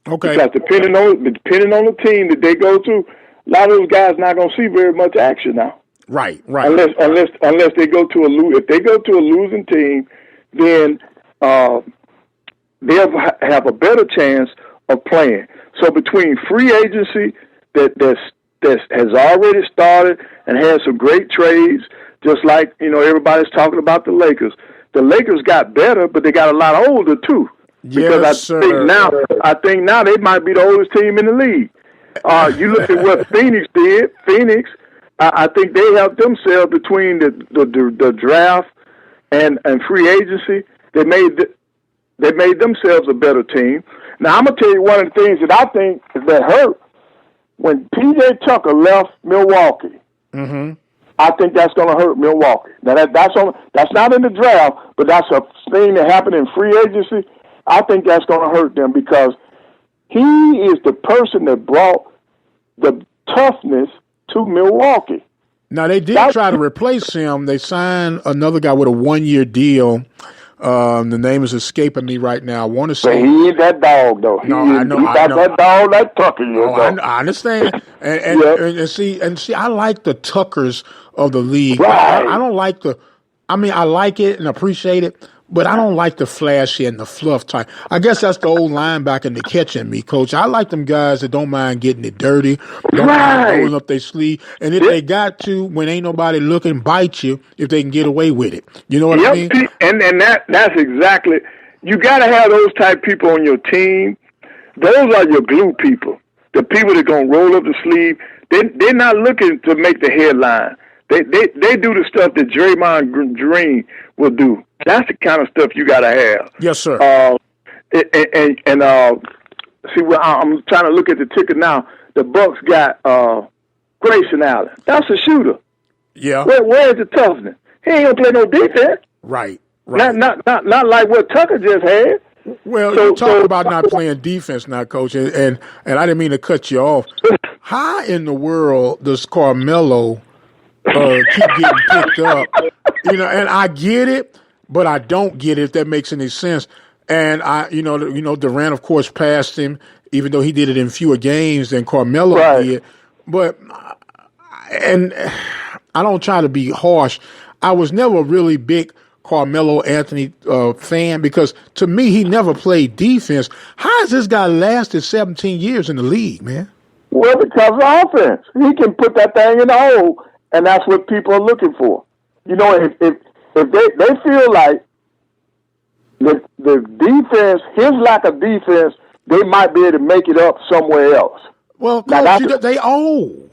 Okay. Because depending on the team that they go to, a lot of those guys not going to see very much action now. Right. Unless they go to if they go to a losing team, then they'll have a better chance of playing. So between free agency that has already started and has some great trades, just like everybody's talking about the Lakers. The Lakers got better, but they got a lot older too. Because I think now they might be the oldest team in the league. You look at what Phoenix did. Phoenix I think they helped themselves between the draft and free agency. They made themselves a better team. Now I'm gonna tell you one of the things that I think that hurt when P.J. Tucker left Milwaukee. Mm-hmm. I think that's going to hurt Milwaukee. Now that's not in the draft, but that's a thing that happened in free agency. I think that's going to hurt them because he is the person that brought the toughness to Milwaukee. Now, they did try to replace him. They signed another guy with a 1-year deal. The name is escaping me right now. I want to say. But he ain't that dog, though. I know. That dog like Tucker is. I understand. And see, I like the Tuckers of the league. Right. I don't like I like it and appreciate it, but I don't like the flashy and the fluff type. I guess that's the old linebacker that catching me, Coach. I like them guys that don't mind getting it dirty, don't mind rolling up their sleeve, and if they got to, when ain't nobody looking, bite you if they can get away with it. You know what I mean? And that's exactly. You got to have those type people on your team. Those are your glue people. The people that gonna roll up the sleeve. They're not looking to make the headline. They do the stuff that Draymond Green will do. That's the kind of stuff you got to have. Yes, sir. See, I'm trying to look at the ticket now. The Bucks got Grayson Allen. That's a shooter. Yeah. Where is the toughness? He ain't gonna play no defense. Right. Not like what Tucker just had. Well, you talk about not playing defense now, Coach, and I didn't mean to cut you off. How in the world does Carmelo keep getting picked up? And I get it, but I don't get it, if that makes any sense. And Durant, of course, passed him, even though he did it in fewer games than Carmelo did. But, and I don't try to be harsh. I was never a really big Carmelo Anthony fan because, to me, he never played defense. How has this guy lasted 17 years in the league, man? Well, because of offense. He can put that thing in the hole, and that's what people are looking for. If they feel like the defense, his lack of defense, they might be able to make it up somewhere else. Well, Coach, they old.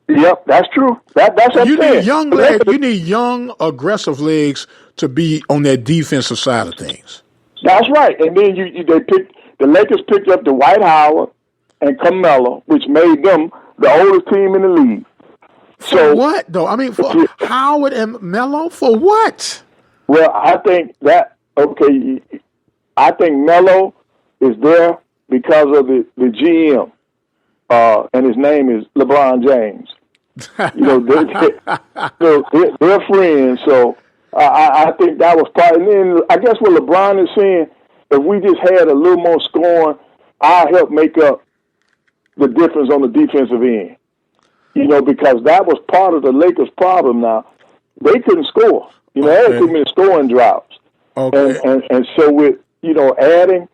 Yep, that's true. That's what I'm saying. You need young, aggressive legs to be on that defensive side of things. That's right. And then the Lakers picked up Dwight Howard and Carmelo, which made them the oldest team in the league. For what, though? I mean, for Howard and Melo, for what? Well, I think Melo is there because of the GM, and his name is LeBron James. They're friends, so I think that was part. And then I guess what LeBron is saying, if we just had a little more scoring, I'll help make up the difference on the defensive end. Because that was part of the Lakers' problem. Now they couldn't score. They had too many scoring droughts. Okay. And so with adding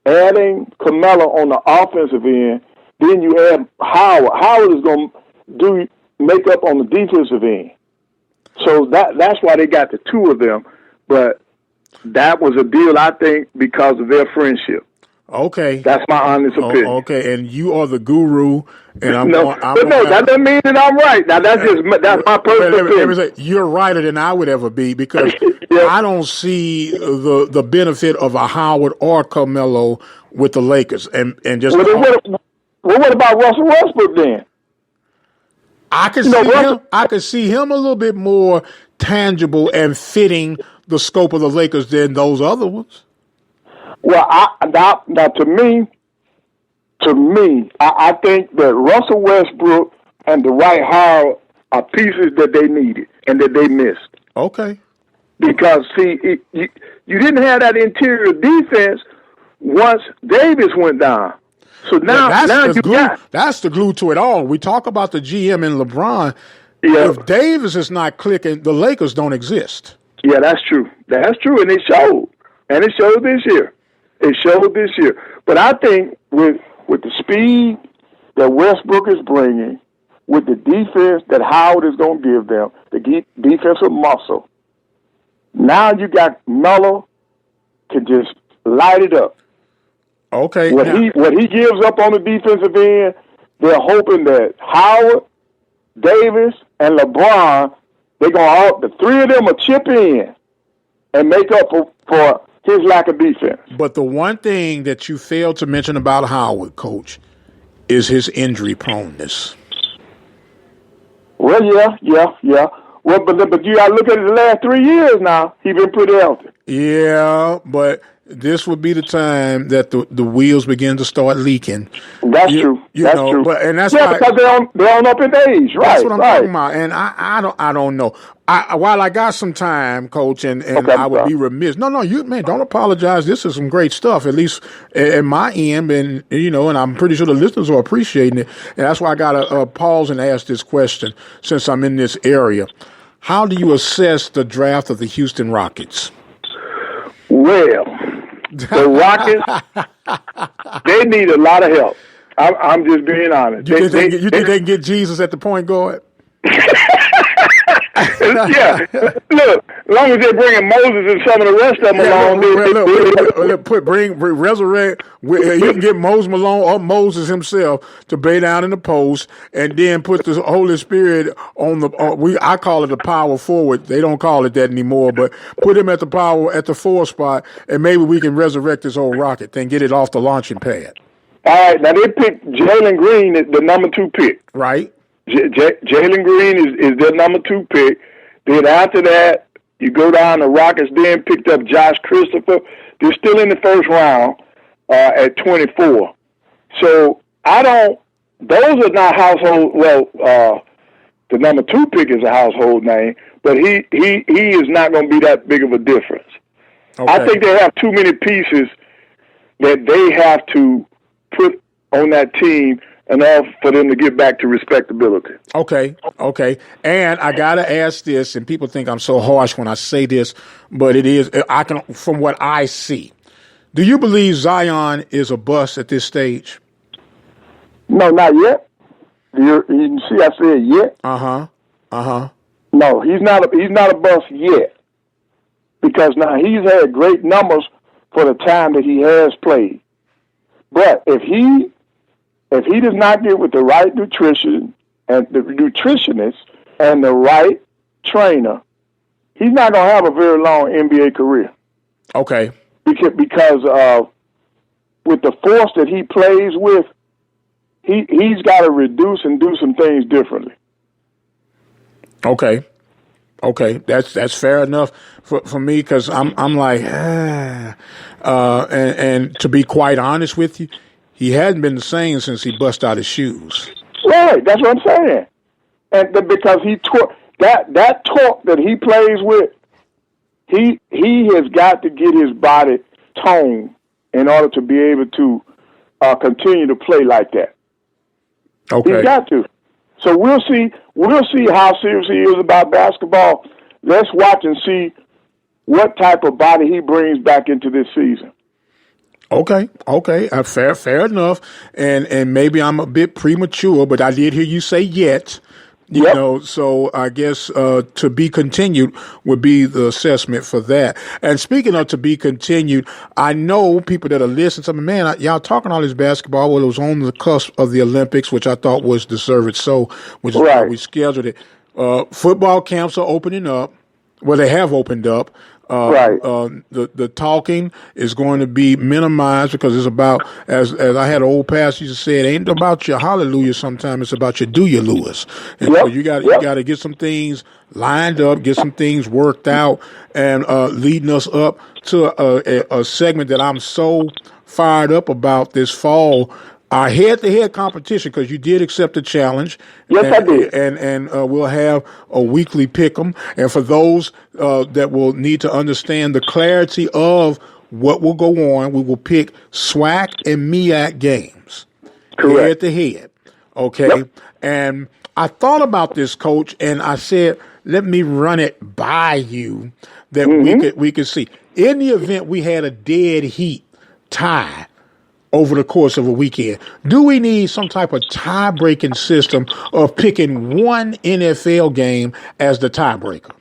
Carmelo on the offensive end, then you add Howard. Howard is going to make up on the defensive end. So that's why they got the two of them. But that was a deal, I think, because of their friendship. Okay. That's my honest opinion. Okay, and you are the guru, and that doesn't mean that I'm right. Now that's my personal opinion. You're righter than I would ever be because I don't see the benefit of a Howard or Carmelo with the Lakers, and just. What about Russell Westbrook then? I could see him a little bit more tangible and fitting the scope of the Lakers than those other ones. Well, now to me, I think that Russell Westbrook and Dwight Howard are pieces that they needed and that they missed. Okay. Because you didn't have that interior defense once Davis went down. So now that's the glue to it all. We talk about the GM and LeBron. Yeah. If Davis is not clicking, the Lakers don't exist. Yeah, that's true. That's true, and it showed. And it showed this year. But I think with the speed that Westbrook is bringing, with the defense that Howard is going to give them, the defensive muscle, now you got Melo to just light it up. Okay. What he gives up on the defensive end, they're hoping that Howard Davis, and LeBron, the three of them will chip in and make up for his lack of defense. But the one thing that you failed to mention about Howard, Coach, is his injury proneness. Well, yeah. Well, but you got to look at it the last 3 years now. He's been pretty healthy. Yeah, but this would be the time that the wheels begin to start leaking. That's true. That's true. And that's because they're on up in age, right? That's what I'm talking about. And I don't know. While I got some time, Coach, and okay, I would be remiss. No, don't apologize. This is some great stuff, at least at my end, and and I'm pretty sure the listeners are appreciating it. And that's why I got to pause and ask this question since I'm in this area. How do you assess the draft of the Houston Rockets? Well, the Rockets, they need a lot of help. I'm just being honest. You think they can get Jesus at the point guard? Yeah. Look, as long as they're bringing Moses and some of the rest of them along. Resurrect. You can get Moses Malone or Moses himself to lay down in the post and then put the Holy Spirit on I call it the power forward. They don't call it that anymore, but put him at the 4 spot, and maybe we can resurrect this old Rocket thing, get it off the launching pad. All right. Now they picked Jalen Green, the number 2 pick. Right. Jalen Green is their number 2 pick. Then after that, you go down the Rockets. Then picked up Josh Christopher. They're still in the first round at 24. So those are not household. Well, the number 2 pick is a household name, but he is not going to be that big of a difference. Okay. I think they have too many pieces that they have to put on that team enough for them to get back to respectability. Okay. And I got to ask this, and people think I'm so harsh when I say this, but it is, from what I see. Do you believe Zion is a bust at this stage? No, not yet. You see, I said yet. No, he's not a bust yet, because now he's had great numbers for the time that he has played. But if he does not get with the right nutrition and the nutritionist and the right trainer, he's not going to have a very long NBA career. Okay. Because with the force that he plays with, he's got to reduce and do some things differently. Okay, that's fair enough for me, because I'm like, and to be quite honest with you, he hadn't been the same since he bust out his shoes. Right, that's what I'm saying. And because he that torque that he plays with, he has got to get his body toned in order to be able to continue to play like that. Okay, he's got to. So we'll see how serious he is about basketball. Let's watch and see what type of body he brings back into this season. Okay. Fair enough. And maybe I'm a bit premature, but I did hear you say yet. You know, so I guess to be continued would be the assessment for that. And speaking of to be continued, I know people that are listening to me, man, y'all talking all this basketball. Well, it was on the cusp of the Olympics, which I thought was deserved so, which is why we scheduled it. Football camps are opening up. Well, they have opened up. The talking is going to be minimized, because it's about, as I had an old pastor used to say, it ain't about your hallelujah sometimes, it's about your do you Lewis. And so you got to get some things lined up, get some things worked out, and leading us up to a segment that I'm so fired up about this fall. Our head-to-head competition, because you did accept the challenge. Yes, I did. And we'll have a weekly pick'em. And for those that will need to understand the clarity of what will go on, we will pick SWAC and MEAC games. Correct. Head-to-head. Okay? Yep. And I thought about this, Coach, and I said, let me run it by you that we could see. In the event we had a dead heat tie over the course of a weekend, do we need some type of tie-breaking system of picking one NFL game as the tiebreaker?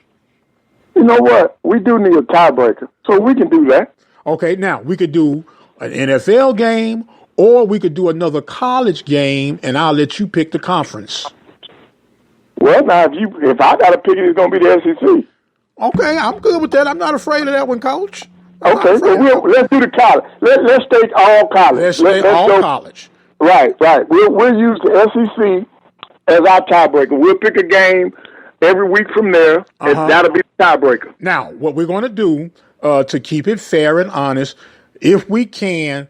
You know what? We do need a tiebreaker, so we can do that. Okay, now we could do an NFL game, or we could do another college game, and I'll let you pick the conference. Well, now if I got to pick it, it's going to be the SEC. Okay, I'm good with that. I'm not afraid of that one, Coach. Okay, well, let's do the college. Let's take all college. Let's take all college. Right. We'll use the SEC as our tiebreaker. We'll pick a game every week from there, and that'll be the tiebreaker. Now, what we're going to do to keep it fair and honest, if we can,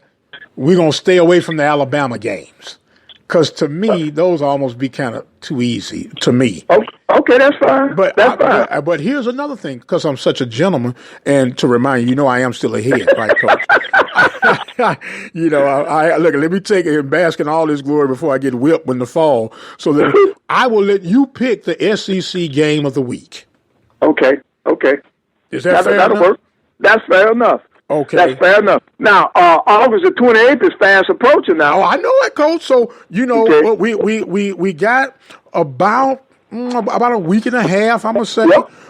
we're going to stay away from the Alabama games. Because to me, those almost be kind of too easy to me. Okay, that's fine. But here's another thing, because I'm such a gentleman, and to remind you, I am still ahead, right, Coach? Look, let me take it and bask in all this glory before I get whipped in the fall. So that I will let you pick the SEC game of the week. Okay. Is that fair that'll enough? Work. That's fair enough. Okay. That's fair enough. Now, August the 28th is fast approaching now. Oh, I know it, Coach. So, we got about a week and a half, I'm going to say,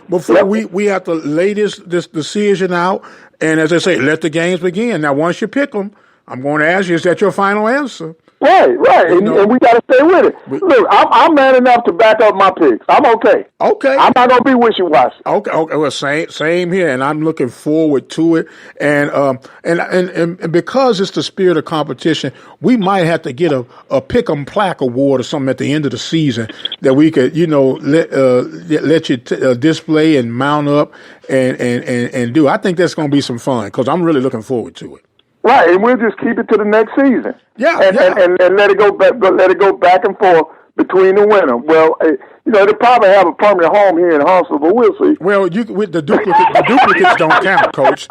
before we have to lay this decision out. And as I say, let the games begin. Now, once you pick them, I'm going to ask you, is that your final answer? Right. And we got to stay with it. Look, I'm man enough to back up my picks. I'm okay. Okay. I'm not going to be wishy-washy. Okay. Well, same here, and I'm looking forward to it. And because it's the spirit of competition, we might have to get a Pick'em Plaque award or something at the end of the season that we could, let you display and mount up and do. I think that's going to be some fun because I'm really looking forward to it. Right, and we'll just keep it to the next season. And let it go back and forth between the winner. Well, they'll probably have a permanent home here in Huntsville, but we'll see. Well, with the duplicates don't count, Coach.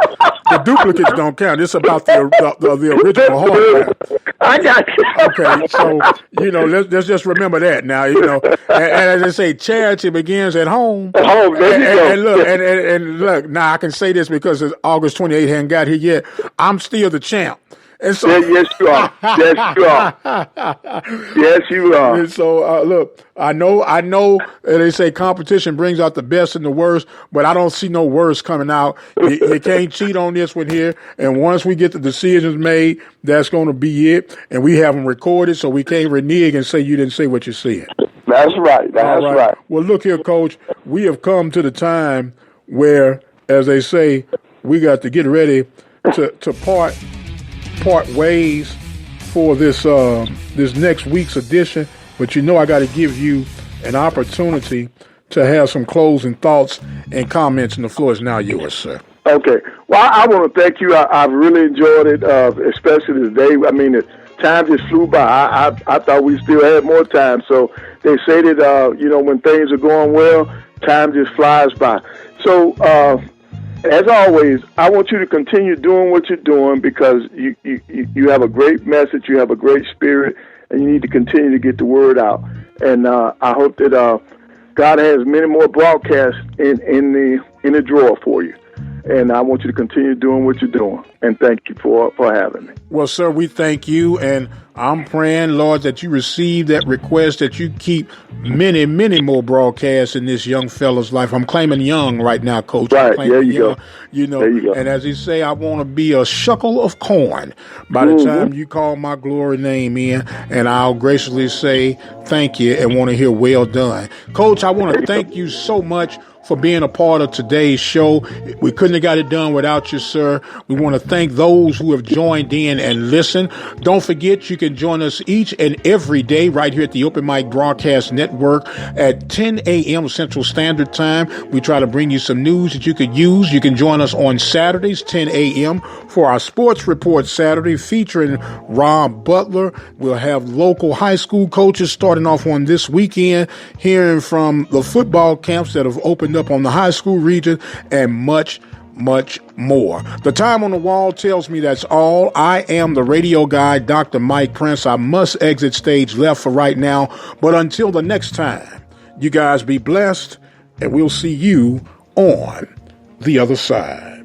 The duplicates don't count. It's about the original home. I got you. Okay, so let's just remember that now. And as I say, charity begins at home. At home, there you go. And look, now I can say this because August 28th hadn't got here yet. I'm still the champ. And so, yes, you are. Yes, you are. And so, look, I know they say competition brings out the best and the worst, but I don't see no worst coming out. You can't cheat on this one here. And once we get the decisions made, that's going to be it. And we have them recorded, so we can't renege and say you didn't say what you said. That's right. That's right. Well, look here, Coach. We have come to the time where, as they say, we got to get ready to part ways for this next week's edition, but I got to give you an opportunity to have some closing thoughts and comments, and the floor is now yours, sir. Okay. Well, I want to thank you. I've really enjoyed it, especially today. I mean, the time just flew by. I thought we still had more time. So they say that, when things are going well, time just flies by. So, as always, I want you to continue doing what you're doing because you have a great message, you have a great spirit, and you need to continue to get the word out. And I hope that God has many more broadcasts in the drawer for you. And I want you to continue doing what you're doing. And thank you for having me. Well, sir, we thank you. And I'm praying, Lord, that you receive that request, that you keep many, many more broadcasts in this young fella's life. I'm claiming young right now, Coach. Right, there you go. There you go. And as he say, I want to be a shuckle of corn by the time you call my glory name in, and I'll graciously say thank you and want to hear well done. Coach, I want to thank you so much for being a part of today's show. We couldn't have got it done without you, sir. We want to thank those who have joined in and listened. Don't forget, you can join us each and every day right here at the Open Mic Broadcast Network at 10 a.m. Central Standard Time. We try to bring you some news that you could use. You can join us on Saturdays, 10 a.m. for our Sports Report Saturday featuring Rob Butler. We'll have local high school coaches starting off on this weekend, hearing from the football camps that have opened up on the high school region, and much, much more. The time on the wall tells me that's all. I am the radio guy, Dr. Mike Prince. I must exit stage left for right now, but until the next time, you guys be blessed, and we'll see you on the other side.